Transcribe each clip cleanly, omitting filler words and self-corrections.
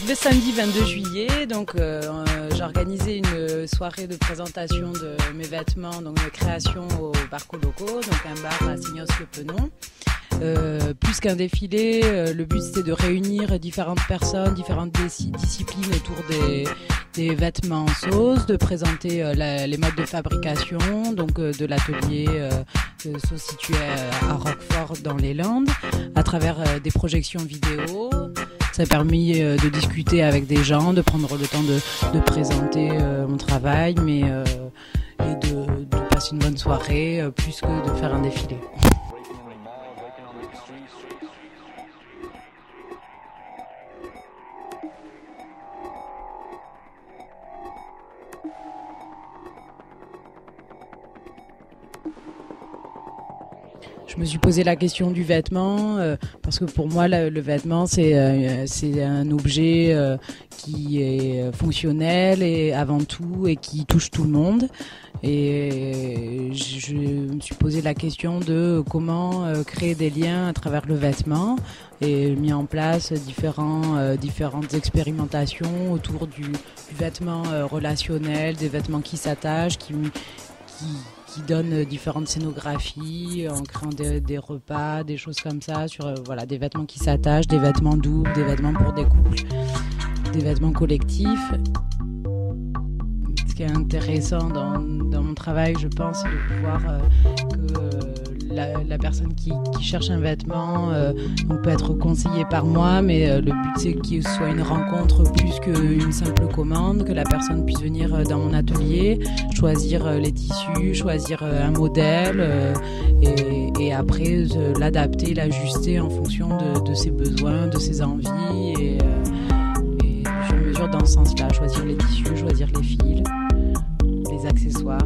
Le samedi 22 juillet, donc j'ai organisé une soirée de présentation de mes vêtements, donc de création au bar Coloco, donc un bar à Signos-le-Penon. Plus qu'un défilé, le but c'était de réunir différentes personnes, différentes disciplines autour des vêtements en sauce, de présenter les modes de fabrication, donc de l'atelier sauce situé à Roquefort dans les Landes, à travers des projections vidéo. Ça a permis de discuter avec des gens, de prendre le temps de présenter mon travail, et de passer une bonne soirée, plus que de faire un défilé. Je me suis posé la question du vêtement parce que pour moi le vêtement c'est un objet qui est fonctionnel et avant tout et qui touche tout le monde. Et je me suis posé la question de comment créer des liens à travers le vêtement et mis en place différentes expérimentations autour du vêtement relationnel, des vêtements qui s'attachent, qui donnent différentes scénographies en créant des repas, des choses comme ça, sur des vêtements qui s'attachent, des vêtements doubles, des vêtements pour des couples, des vêtements collectifs. Ce qui est intéressant dans mon travail, je pense, c'est de pouvoir que la personne qui cherche un vêtement peut être conseillée par moi, mais le but c'est qu'il soit une rencontre plus qu'une simple commande, que la personne puisse venir dans mon atelier, choisir les tissus, choisir un modèle et après l'adapter, l'ajuster en fonction de ses besoins, de ses envies et sur mesure dans ce sens-là, choisir les tissus, choisir les fils, les accessoires.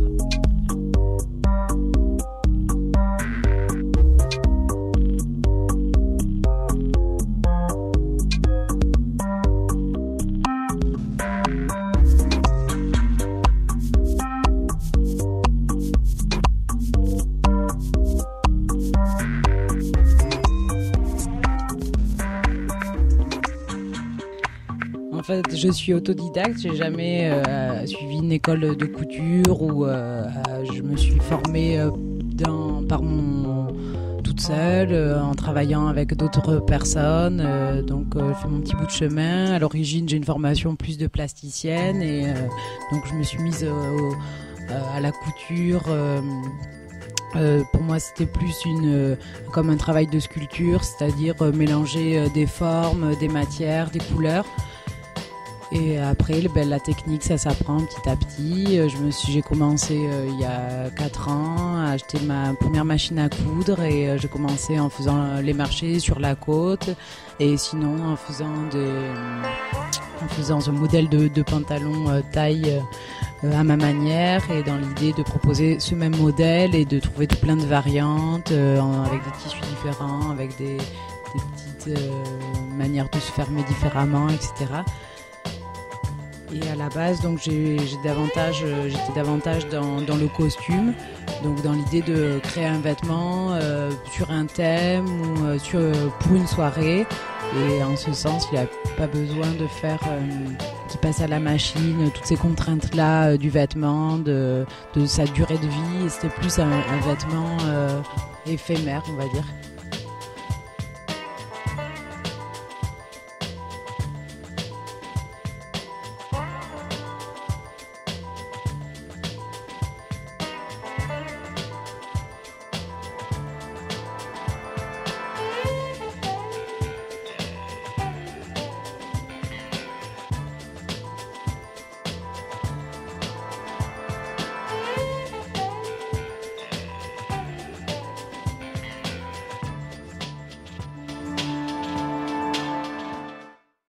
En fait, je suis autodidacte, j'ai jamais suivi une école de couture ou je me suis formée toute seule en travaillant avec d'autres personnes. Donc, je fais mon petit bout de chemin. À l'origine, j'ai une formation plus de plasticienne et donc je me suis mise à la couture. Pour moi, c'était plus comme un travail de sculpture, c'est-à-dire mélanger des formes, des matières, des couleurs. Et après, la technique, ça s'apprend petit à petit. J'ai commencé il y a 4 ans à acheter ma première machine à coudre et j'ai commencé en faisant les marchés sur la côte et sinon en faisant un modèle de pantalon taille à ma manière et dans l'idée de proposer ce même modèle et de trouver tout plein de variantes avec des tissus différents, avec des petites manières de se fermer différemment, etc. Et à la base, donc j'étais davantage dans le costume, donc dans l'idée de créer un vêtement sur un thème ou pour une soirée. Et en ce sens, il n'y a pas besoin de faire qui passe à la machine, toutes ces contraintes-là du vêtement, de sa durée de vie. C'était plus un vêtement éphémère, on va dire.